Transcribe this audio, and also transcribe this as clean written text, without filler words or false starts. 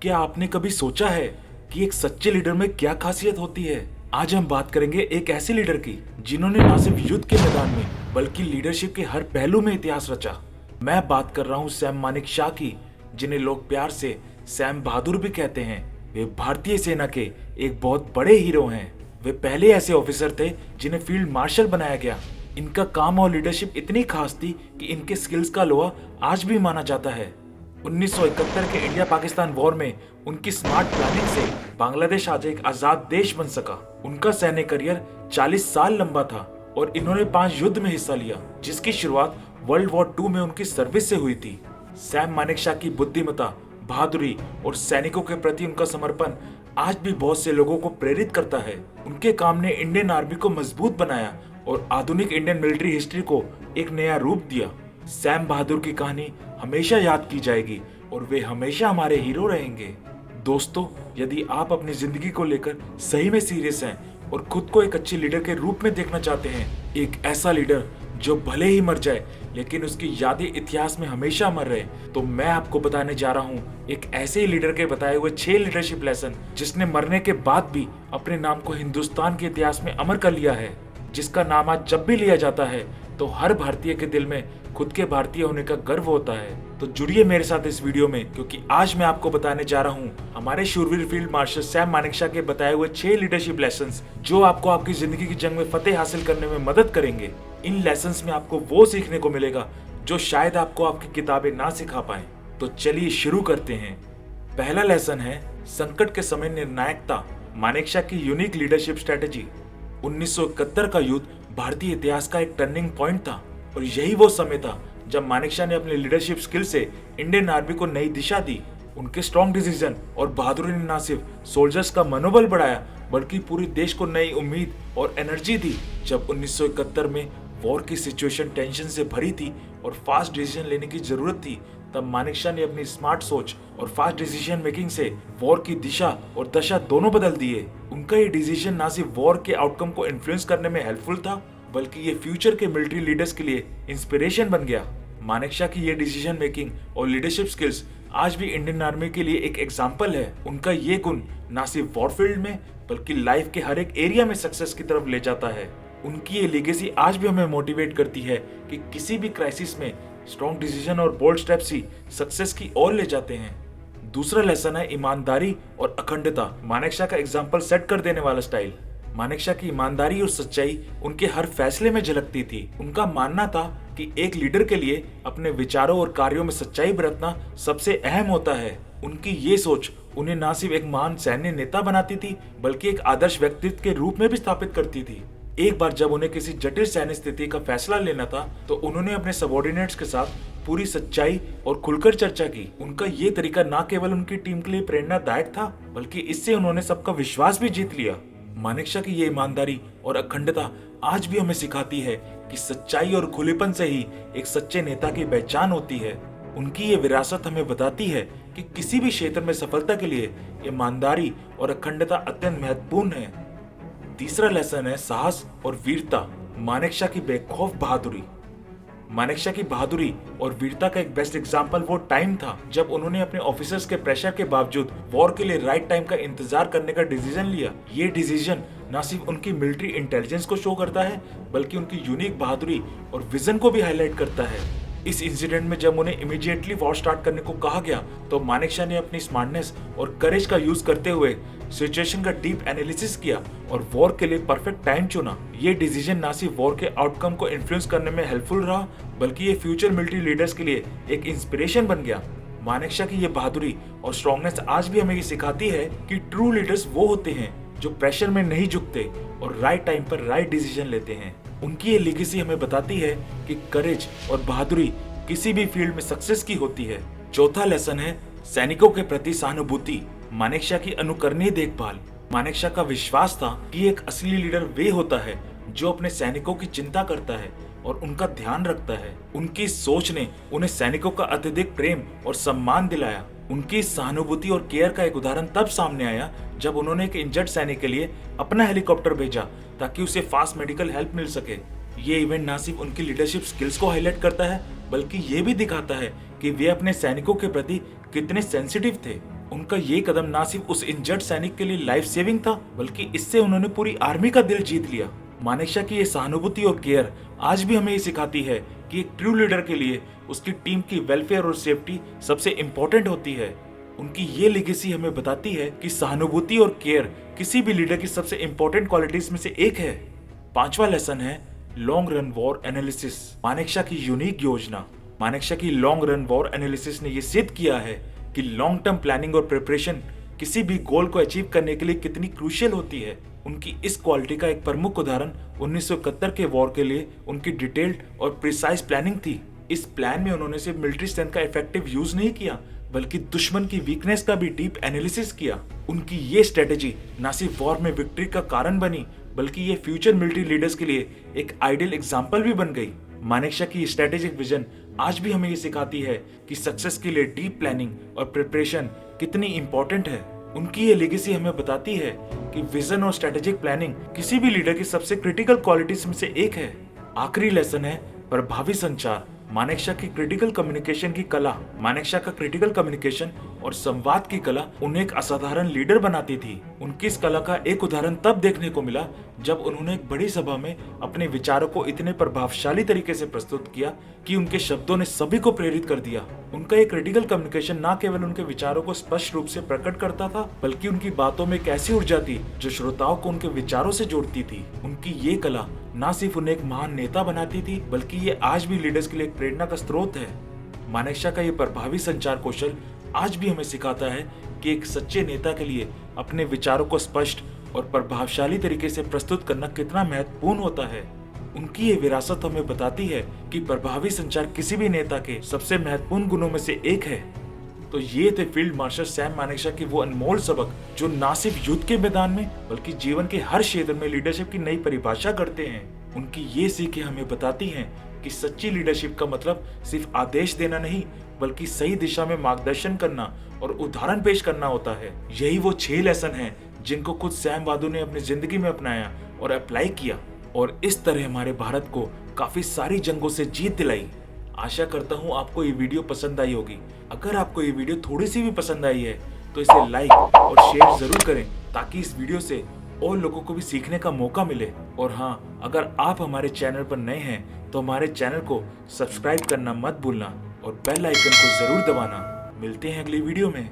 क्या आपने कभी सोचा है कि एक सच्चे लीडर में क्या खासियत होती है? आज हम बात करेंगे एक ऐसे लीडर की जिन्होंने न सिर्फ युद्ध के मैदान में बल्कि लीडरशिप के हर पहलू में इतिहास रचा। मैं बात कर रहा हूँ सैम मानेकशॉ की, जिन्हें लोग प्यार से सैम बहादुर भी कहते हैं। वे भारतीय सेना के एक बहुत बड़े हीरो हैं। वे पहले ऐसे ऑफिसर थे जिन्हें फील्ड मार्शल बनाया गया। इनका काम और लीडरशिप इतनी खास थी कि इनके स्किल्स का लोहा आज भी माना जाता है। 1971 के इंडिया पाकिस्तान वॉर में उनकी स्मार्ट प्लानिंग से बांग्लादेश आज एक आजाद देश बन सका। उनका सैन्य करियर 40 साल लंबा था और इन्होंने 5 युद्ध में हिस्सा लिया, जिसकी शुरुआत वर्ल्ड वॉर 2 में उनकी सर्विस से हुई थी। सैम मानेकशॉ की बुद्धिमत्ता, बहादुरी और सैनिकों के प्रति उनका समर्पण आज भी बहुत से लोगों को प्रेरित करता है। उनके काम ने इंडियन आर्मी को मजबूत बनाया और आधुनिक इंडियन मिलिट्री हिस्ट्री को एक नया रूप दिया। सैम बहादुर की कहानी हमेशा याद की जाएगी और वे हमेशा हमारे हीरो रहेंगे। दोस्तों, यदि आप अपनी जिंदगी को लेकर सही में सीरियस हैं और खुद को एक अच्छे लीडर के रूप में देखना चाहते हैं, एक ऐसा लीडर जो भले ही मर जाए लेकिन उसकी यादें इतिहास में हमेशा अमर रहे, तो मैं आपको बताने जा रहा हूँ एक ऐसे ही लीडर के बताए हुए 6 लीडरशिप लेसन जिसने मरने के बाद भी अपने नाम को हिंदुस्तान के इतिहास में अमर कर लिया है, जिसका नाम आज जब भी लिया जाता है तो हर भारतीय के दिल में खुद के भारतीय होने का गर्व होता है। तो जुड़िए मेरे साथ इस वीडियो में, क्योंकि आज मैं आपको बताने जा रहा हूँ हमारे शूरवीर फील्ड मार्शल सैम मानेकशॉ के बताए हुए 6 लीडरशिप लेसन्स जो आपको आपकी जिंदगी की जंग में फतेह हासिल करने में मदद करेंगे। इन लेसन्स में आपको वो सीखने को मिलेगा जो शायद आपको आपकी किताबें ना सिखा पाए। तो चलिए शुरू करते हैं। पहला लेसन है संकट के समय निर्णायकता, मानेकशॉ की यूनिक लीडरशिप स्ट्रेटेजी। 1971 का युद्ध भारतीय इतिहास का एक टर्निंग पॉइंट था और यही वो समय था जब मानेकशॉ ने अपने लीडरशिप स्किल से इंडियन आर्मी को नई दिशा दी। उनके स्ट्रॉन्ग डिसीजन और बहादुरी ने न सिर्फ सोल्जर्स का मनोबल बढ़ाया बल्कि पूरे देश को नई उम्मीद और एनर्जी दी। जब 1971 में वॉर की सिचुएशन टेंशन से भरी थी और फास्ट डिसीजन लेने की जरूरत थी, तब मानेकशॉ ने अपनी स्मार्ट सोच और फास्ट डिसीजन मेकिंग से वॉर की दिशा और दशा दोनों बदल दिए। उनका ये डिसीजन ना सिर्फ वॉर के आउटकम को इन्फ्लुएंस करने में हेल्पफुल था, बल्कि ये फ्यूचर के मिलिट्री लीडर्स के लिए इंस्पिरेशन बन गया। मानेकशॉ की ये डिसीजन मेकिंग और लीडरशिप स्किल्स आज भी इंडियन आर्मी के लिए एक एग्जाम्पल है। उनका ये गुण ना सिर्फ वॉर फील्ड में बल्कि लाइफ के हर एक एरिया में सक्सेस की तरफ ले जाता है। उनकी ये लेगेसी आज भी हमें मोटिवेट करती है कि किसी भी क्राइसिस में स्ट्रॉन्ग डिसीजन और बोल्ड स्टेप्स ही सक्सेस की ओर ले जाते हैं। दूसरा लेसन है ईमानदारी और अखंडता, मानेकशॉ का एग्जाम्पल सेट कर देने वाला स्टाइल। मानेकशॉ की ईमानदारी और सच्चाई उनके हर फैसले में झलकती थी। उनका मानना था कि एक लीडर के लिए अपने विचारों और कार्यों में सच्चाई बरतना सबसे अहम होता है। उनकी ये सोच उन्हें न सिर्फ एक महान सैन्य नेता बनाती थी बल्कि एक आदर्श व्यक्तित्व के रूप में भी स्थापित करती थी। एक बार जब उन्हें किसी जटिल सैन्य स्थिति का फैसला लेना था तो उन्होंने अपने सबॉर्डिनेट्स के साथ पूरी सच्चाई और खुलकर चर्चा की। उनका ये तरीका न केवल उनकी टीम के लिए प्रेरणादायक था बल्कि इससे उन्होंने सबका विश्वास भी जीत लिया। मानेकशॉ की ये ईमानदारी और अखंडता आज भी हमें सिखाती है कि सच्चाई और खुलेपन से ही एक सच्चे नेता की पहचान होती है। उनकी ये विरासत हमें बताती है कि किसी भी क्षेत्र में सफलता के लिए ईमानदारी और अखंडता अत्यंत महत्वपूर्ण है। तीसरा लेसन है साहस और वीरता, मानेकशॉ की बेखौफ बहादुरी। मानेकशॉ की बहादुरी और वीरता का एक बेस्ट एग्जाम्पल वो टाइम था जब उन्होंने अपने ऑफिसर्स के प्रेशर के बावजूद वॉर के लिए राइट टाइम का इंतजार करने का डिसीजन लिया। ये डिसीजन न सिर्फ उनकी मिलिट्री इंटेलिजेंस को शो करता है बल्कि उनकी यूनिक बहादुरी और विजन को भी हाईलाइट करता है। इस इंसिडेंट में जब उन्हें इमीडिएटली वॉर स्टार्ट करने को कहा गया तो मानेकशॉ ने अपनी स्मार्टनेस और करेज का यूज करते हुए सिचुएशन का डीप एनालिसिस किया और वॉर के लिए परफेक्ट टाइम चुना। ये डिसीजन ना सिर्फ वॉर के आउटकम को इन्फ्लुएंस करने में हेल्पफुल रहा बल्कि ये फ्यूचर मिलिट्री लीडर्स के लिए एक इंस्पिरेशन बन गया। मानेकशॉ की ये बहादुरी और स्ट्रॉन्गनेस आज भी हमें ये सिखाती है कि ट्रू लीडर्स वो होते हैं जो प्रेशर में नहीं झुकते और राइट टाइम पर राइट डिसीजन लेते हैं। उनकी ये लेगेसी हमें बताती है कि करेज और बहादुरी किसी भी फील्ड में सक्सेस की होती है। चौथा लेसन है सैनिकों के प्रति सहानुभूति, मानेकशॉ की अनुकरणीय देखभाल। मानेकशॉ का विश्वास था कि एक असली लीडर वे होता है जो अपने सैनिकों की चिंता करता है और उनका ध्यान रखता है। उनकी सोच ने उन्हें सैनिकों का अत्यधिक प्रेम और सम्मान दिलाया। उनकी सहानुभूति और केयर का एक उदाहरण तब सामने आया जब उन्होंने एक इंजर्ड सैनिक के लिए अपना हेलीकॉप्टर भेजा ताकि उसे फास्ट मेडिकल हेल्प मिल सके। ये इवेंट न सिर्फ उनकी लीडरशिप स्किल्स को हाईलाइट करता है बल्कि ये भी दिखाता है कि वे अपने सैनिकों के प्रति कितने सेंसिटिव थे। उनका ये कदम ना सिर्फ उस इंजर्ड सैनिक के लिए लाइफ सेविंग था, बल्कि इससे उन्होंने पूरी आर्मी का दिल जीत लिया। मानेकशॉ की ये सहानुभूति और केयर आज भी हमें ये सिखाती है कि एक ट्रू लीडर के लिए उसकी टीम की वेलफेयर और सेफ्टी सबसे इम्पोर्टेंट होती है। उनकी ये लेगेसी हमें बताती है कि सहानुभूति और केयर किसी भी लीडर की सबसे इम्पोर्टेंट क्वालिटीज में से एक है। पांचवा लेसन है long run war analysis. Manekshaw की यूनिक योजना। मानेकशॉ की लॉन्ग रन वॉर एनालिसिस ने यह सिद्ध किया है कि लॉन्ग टर्म प्लानिंग और प्रिपरेशन किसी भी गोल को अचीव करने के लिए कितनी क्रूशियल होती है। उनकी इस क्वालिटी का एक प्रमुख उदाहरण 1971 के वॉर के लिए उनकी डिटेल्ड और प्रिसाइज प्लानिंग थी। इस प्लान में उन्होंने सिर्फ मिलिट्री स्ट्रेंथ का इफेक्टिव यूज नहीं किया, बल्कि दुश्मन की वीकनेस का भी डीप एनालिसिस किया। उनकी ये स्ट्रेटेजी न सिर्फ वॉर में विक्ट्री का कारण बनी, बल्कि ये फ्यूचर मिलिट्री लीडर्स के लिए एक आइडियल एग्जाम्पल भी बन गई। मानेकशॉ की स्ट्रेटेजिक विजन आज भी हमें ये सिखाती है कि सक्सेस के लिए डीप प्लानिंग और प्रिपरेशन कितनी इंपॉर्टेंट है। उनकी ये लेगेसी हमें बताती है कि विजन और स्ट्रेटेजिक प्लानिंग किसी भी लीडर की सबसे क्रिटिकल क्वालिटीज में से एक है। आखिरी लेसन है प्रभावी संचार। मानेकशॉ की क्रिटिकल कम्युनिकेशन की कला। मानेकशॉ का क्रिटिकल कम्युनिकेशन और संवाद की कला उन्हें एक असाधारण लीडर बनाती थी। उनकी इस कला का एक उदाहरण तब देखने को मिला जब उन्होंने एक बड़ी सभा में अपने विचारों को इतने प्रभावशाली तरीके से प्रस्तुत किया कि उनके शब्दों ने सभी को प्रेरित कर दिया। उनका ये क्रिटिकल कम्युनिकेशन न केवल उनके विचारों को स्पष्ट रूप से प्रकट करता था, बल्कि उनकी बातों में एक ऐसी ऊर्जा थी जो श्रोताओं को उनके विचारों से जोड़ती थी। उनकी ये कला न सिर्फ उन्हें एक महान नेता बनाती थी, बल्कि ये आज भी लीडर्स के लिए एक प्रेरणा का स्रोत है। मानेकशॉ का ये प्रभावी संचार कौशल आज भी हमें सिखाता है कि एक सच्चे नेता के लिए अपने विचारों को स्पष्ट और प्रभावशाली तरीके से प्रस्तुत करना कितना महत्वपूर्ण होता है। उनकी ये विरासत हमें बताती है कि प्रभावी संचार किसी भी नेता के सबसे महत्वपूर्ण गुणों में से एक है। तो ये थे फील्ड मार्शल सैम मानेकशॉ के वो अनमोल सबक जो ना सिर्फ युद्ध के मैदान में बल्कि जीवन के हर क्षेत्र में लीडरशिप की नई परिभाषा करते हैं। उनकी ये सीखें हमें बताती हैं कि सच्ची लीडरशिप का मतलब सिर्फ आदेश देना नहीं, बल्कि सही दिशा में मार्गदर्शन करना और उदाहरण पेश करना होता है। यही वो 6 लेसन हैं जिनको खुद सैम वादू ने अपनी जिंदगी में अपनाया और अप्लाई किया, और इस तरह हमारे भारत को काफी सारी जंगों से जीत दिलाई। आशा करता हूँ आपको ये वीडियो पसंद आई होगी। अगर आपको ये वीडियो थोड़ी सी भी पसंद आई है तो इसे लाइक और शेयर जरूर करें, ताकि इस वीडियो से और लोगों को भी सीखने का मौका मिले। और हाँ, अगर आप हमारे चैनल पर नए हैं तो हमारे चैनल को सब्सक्राइब करना मत भूलना और बेल आइकन को जरूर दबाना। मिलते हैं अगली वीडियो में।